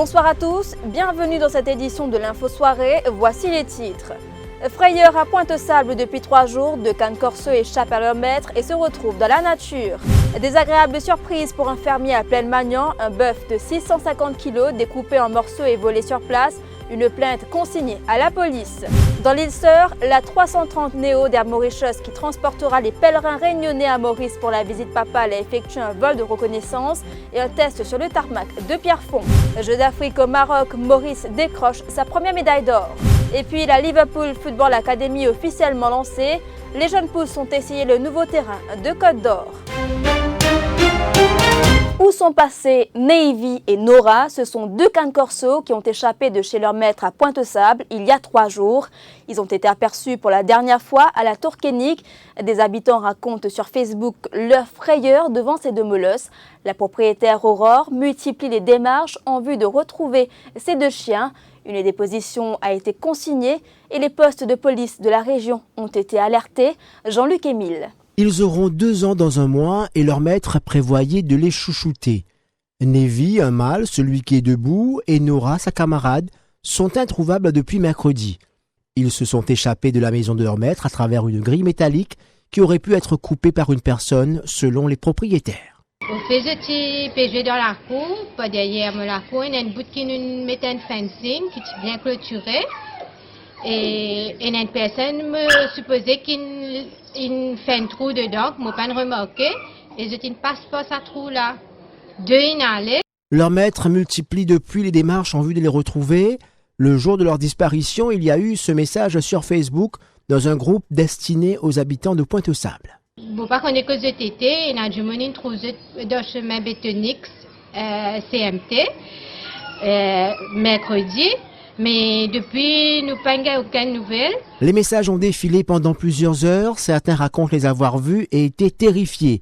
Bonsoir à tous, bienvenue dans cette édition de l'Info Soirée, voici les titres. Frayeur à Pointe-Sable depuis 3 jours, 2 cannes corso échappent à leur maître et se retrouvent dans la nature. Désagréable surprise pour un fermier à Plaine-Magnan, un bœuf de 650 kg découpé en morceaux et volé sur place, une plainte consignée à la police. Dans l'île Sœur, la 330 Néo d'Air Mauritius qui transportera les pèlerins réunionnais à Maurice pour la visite papale a effectué un vol de reconnaissance et un test sur le tarmac de Pierrefonds. Jeux d'Afrique au Maroc, Maurice décroche sa première médaille d'or. Et puis la Liverpool Football Academy officiellement lancée, les jeunes pousses ont essayé le nouveau terrain de Côte d'Or. Où sont passés Navy et Nora? Ce sont 2 cannes corso qui ont échappé de chez leur maître à Pointe-Sable il y a 3 jours. Ils ont été aperçus pour la dernière fois à la Tourquénique. Des habitants racontent sur Facebook leur frayeur devant ces 2 molosses. La propriétaire Aurore multiplie les démarches en vue de retrouver ces 2 chiens. Une déposition a été consignée et les postes de police de la région ont été alertés. Jean-Luc Émile. Ils auront 2 ans dans un mois et leur maître prévoyait de les chouchouter. Navy, un mâle, celui qui est debout, et Nora, sa camarade, sont introuvables depuis mercredi. Ils se sont échappés de la maison de leur maître à travers une grille métallique qui aurait pu être coupée par une personne, selon les propriétaires. Au fait, j'étais pêché dans la cour, pas derrière la cour, il y a une bout qui nous mettait un fencing qui est bien clôturé. Et une personne me supposait qu'il fait un trou dedans, que je n'ai pas remarqué, et je ne passe pas ce trou-là. 2 inhalés. Leur maître multiplie depuis les démarches en vue de les retrouver. Le jour de leur disparition, il y a eu ce message sur Facebook dans un groupe destiné aux habitants de Pointe-Sable. Je ne sais pas qu'on est cause de tété, il y a du monde trouvé dans le chemin Bétonix, CMT, mercredi. Mais depuis, nous n'avons aucune nouvelle. Les messages ont défilé pendant plusieurs heures. Certains racontent les avoir vus et étaient terrifiés.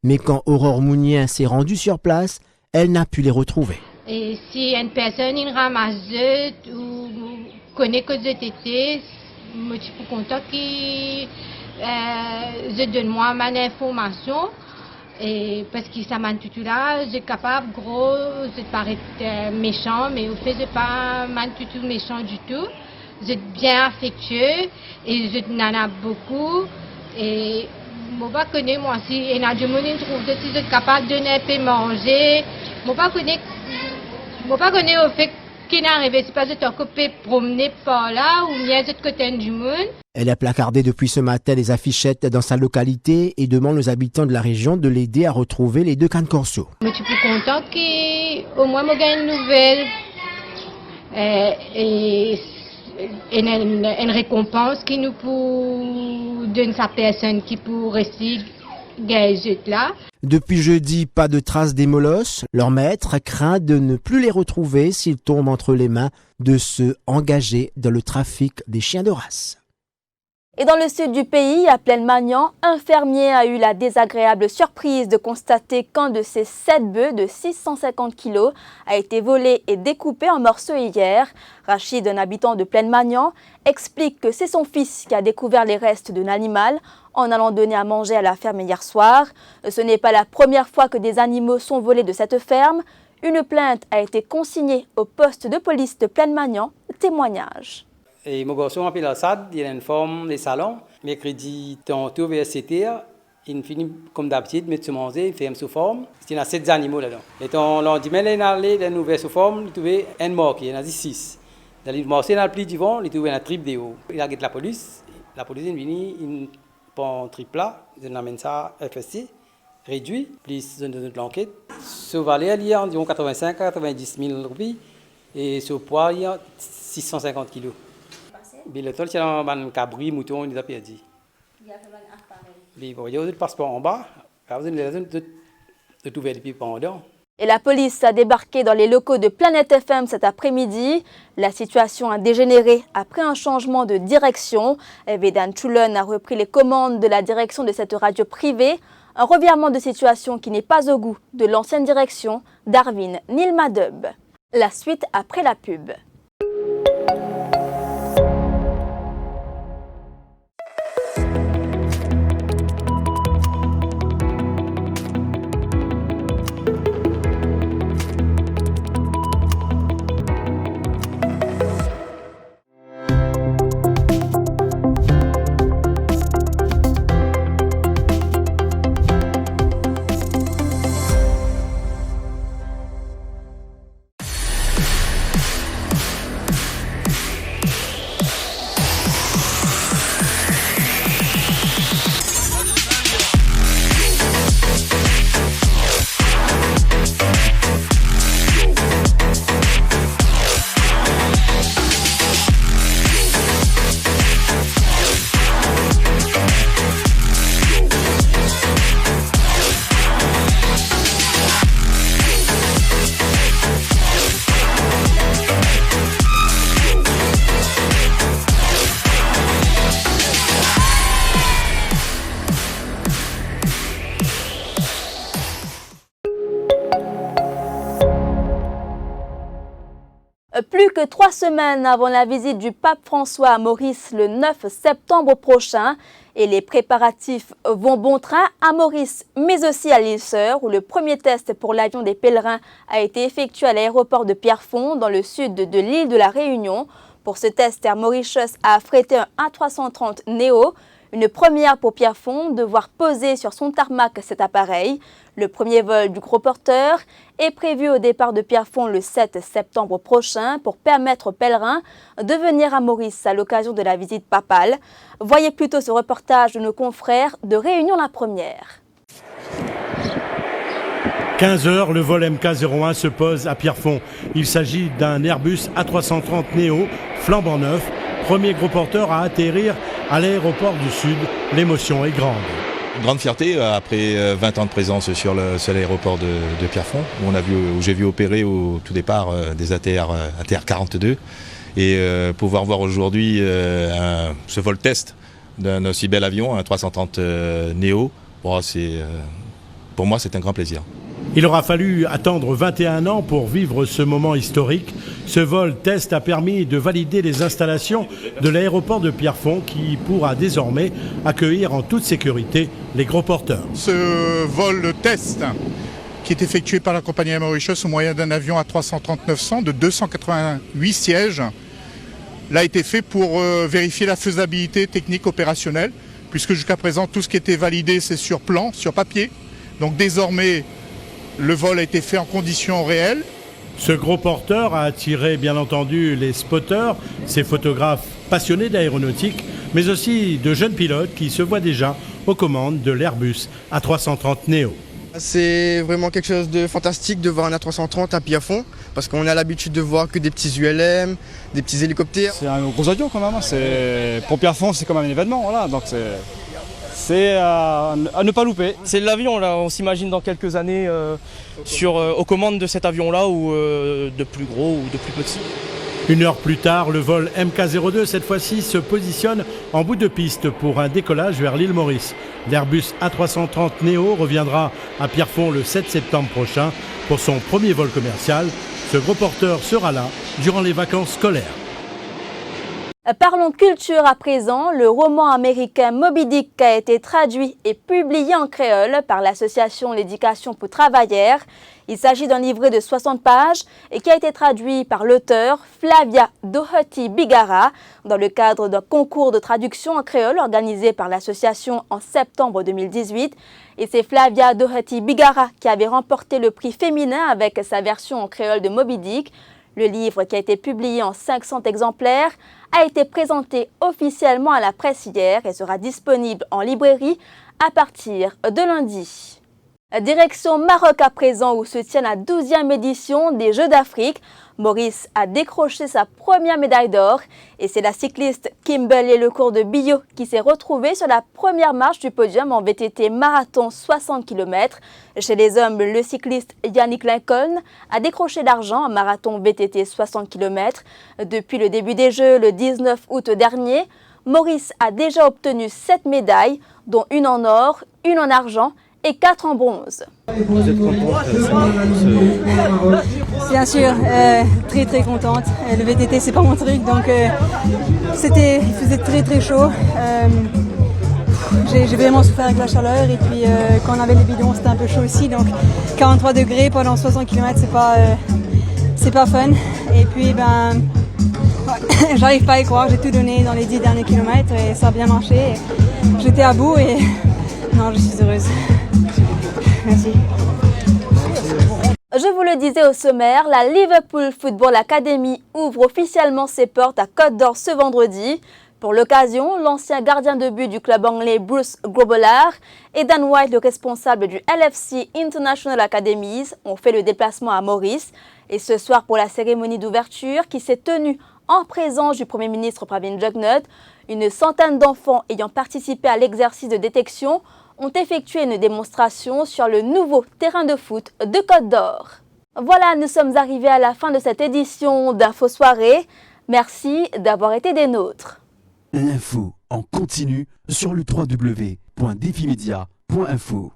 Mais quand Aurore Mounien s'est rendue sur place, elle n'a pu les retrouver. Et si une personne il ramasse ou connaît cause de tété, je suis content qu'il donne-moi ma information. Et parce que ça m'a tout là, j'ai capable gros, je paraît méchant, mais au fait, je pas tout méchant du tout. Je suis bien affectueux et je n'en ai beaucoup. Et je ne connais moi si il y a du monde qui trouve que je suis capable de donner un peu manger. Je ne connais au fait qu'il n'arrive pas de t'occuper promener par là ou bien de côté du monde. Elle a placardé depuis ce matin des affichettes dans sa localité et demande aux habitants de la région de l'aider à retrouver les 2 cannes corso. Je suis plus content qu'au moins je gagne une nouvelle et une récompense qui nous donne sa personne qui pourrait rester gagée là. Depuis jeudi, pas de traces des molosses. Leur maître craint de ne plus les retrouver s'ils tombent entre les mains de ceux engagés dans le trafic des chiens de race. Et dans le sud du pays, à Plaine-Magnan, un fermier a eu la désagréable surprise de constater qu'un de ses 7 bœufs de 650 kg a été volé et découpé en morceaux hier. Rachid, un habitant de Plaine-Magnan, explique que c'est son fils qui a découvert les restes d'un animal en allant donner à manger à la ferme hier soir. Ce n'est pas la première fois que des animaux sont volés de cette ferme. Une plainte a été consignée au poste de police de Plaine-Magnan. Témoignage. Et mon garçon appelle Assad, il a une forme de salon. Mercredi, tantôt vers 7h, il finit comme d'habitude, mettre se manger, il fait une sous forme. Il y a 7 animaux là-dedans. Et le lendemain, il a allé dans une nouvelle sous forme, il a trouvé un mort, il y en a 6. Dans le marché, dans le pli du vent, il a trouvé un triple de haut. Il a guetté la police est venue, il prend un triple là, il amène ça à FSC, réduit, plus de l'enquête. Sur Valais, il y a environ 85 à 90 000 roupies et sur poids, il y a 650 kilos. Mais le temps, c'est un cabri, mouton, il a perdu. Il y a un appareil. Il y a un passeport en bas, il y a de tout faire depuis pendant. Et la police a débarqué dans les locaux de Planète FM cet après-midi. La situation a dégénéré après un changement de direction. Vedan Chulon a repris les commandes de la direction de cette radio privée. Un revirement de situation qui n'est pas au goût de l'ancienne direction d'Arvin Nilmadub. La suite après la pub. Plus que 3 semaines avant la visite du pape François à Maurice le 9 septembre prochain, et les préparatifs vont bon train à Maurice, mais aussi à l'île-Sœur, où le premier test pour l'avion des pèlerins a été effectué à l'aéroport de Pierrefonds, dans le sud de l'île de la Réunion. Pour ce test, Air Mauritius a affrété un A330 Neo, une première pour Pierrefonds de voir poser sur son tarmac cet appareil. Le premier vol du gros porteur est prévu au départ de Pierrefonds le 7 septembre prochain pour permettre aux pèlerins de venir à Maurice à l'occasion de la visite papale. Voyez plutôt ce reportage de nos confrères de Réunion la Première. 15h, le vol MK01 se pose à Pierrefonds. Il s'agit d'un Airbus A330 Neo, flambant neuf, premier gros porteur à atterrir à l'aéroport du Sud. L'émotion est grande. Une grande fierté après 20 ans de présence sur l'aéroport de Pierrefonds, où j'ai vu opérer au tout départ des ATR 42 et pouvoir voir aujourd'hui ce vol test d'un aussi bel avion, un 330 Neo, pour moi c'est un grand plaisir. Il aura fallu attendre 21 ans pour vivre ce moment historique. Ce vol test a permis de valider les installations de l'aéroport de Pierrefonds qui pourra désormais accueillir en toute sécurité les gros porteurs. Ce vol test qui est effectué par la compagnie Air Mauritius au moyen d'un avion A330-900 de 288 sièges l'a été fait pour vérifier la faisabilité technique opérationnelle, puisque jusqu'à présent tout ce qui était validé c'est sur plan, sur papier. Donc désormais le vol a été fait en conditions réelles. Ce gros porteur a attiré bien entendu les spotters, ces photographes passionnés d'aéronautique, mais aussi de jeunes pilotes qui se voient déjà aux commandes de l'Airbus A330 Neo. C'est vraiment quelque chose de fantastique de voir un A330 à Pierrefonds, parce qu'on a l'habitude de voir que des petits ULM, des petits hélicoptères. C'est un gros avion quand même, pour Pierrefonds c'est quand même un événement, voilà, donc c'est à ne pas louper. C'est l'avion, là, on s'imagine dans quelques années aux commandes de cet avion-là, ou de plus gros ou de plus petit. Une heure plus tard, le vol MK02, cette fois-ci, se positionne en bout de piste pour un décollage vers l'île Maurice. L'Airbus A330 Neo reviendra à Pierrefonds le 7 septembre prochain pour son premier vol commercial. Ce gros porteur sera là durant les vacances scolaires. Parlons culture à présent. Le roman américain Moby Dick a été traduit et publié en créole par l'association L'éducation pour travailleurs. Il s'agit d'un livret de 60 pages et qui a été traduit par l'auteur Flavia Doherty Bigara dans le cadre d'un concours de traduction en créole organisé par l'association en septembre 2018. Et c'est Flavia Doherty Bigara qui avait remporté le prix féminin avec sa version en créole de Moby Dick. Le livre, qui a été publié en 500 exemplaires, a été présenté officiellement à la presse hier et sera disponible en librairie à partir de lundi. Direction Maroc à présent, où se tient la 12e édition des Jeux d'Afrique. Maurice a décroché sa première médaille d'or et c'est la cycliste Kimberley Lecourt de Bio qui s'est retrouvée sur la première marche du podium en VTT marathon 60 km. Chez les hommes, le cycliste Yannick Lincoln a décroché l'argent en marathon VTT 60 km. Depuis le début des Jeux, le 19 août dernier, Maurice a déjà obtenu 7 médailles, dont une en or, une en argent et 4 en bronze. Vous êtes contente? Bien sûr, très très contente. Le VTT c'est pas mon truc, donc il faisait très très chaud. J'ai vraiment souffert avec la chaleur et puis quand on avait les bidons c'était un peu chaud aussi, donc 43 degrés pendant 60 km c'est pas fun. Et puis j'arrive pas à y croire, j'ai tout donné dans les 10 derniers kilomètres et ça a bien marché. J'étais à bout et non, je suis heureuse. Merci. Je vous le disais au sommaire, la Liverpool Football Academy ouvre officiellement ses portes à Côte d'Or ce vendredi. Pour l'occasion, l'ancien gardien de but du club anglais Bruce Grobbelaar et Dan White, le responsable du LFC International Academies, ont fait le déplacement à Maurice. Et ce soir, pour la cérémonie d'ouverture qui s'est tenue en présence du Premier ministre Pravin Jugnauth, une centaine d'enfants ayant participé à l'exercice de détection ont effectué une démonstration sur le nouveau terrain de foot de Côte d'Or. Voilà, nous sommes arrivés à la fin de cette édition d'Info Soirée. Merci d'avoir été des nôtres. L'info en continu sur le www.defimedia.info.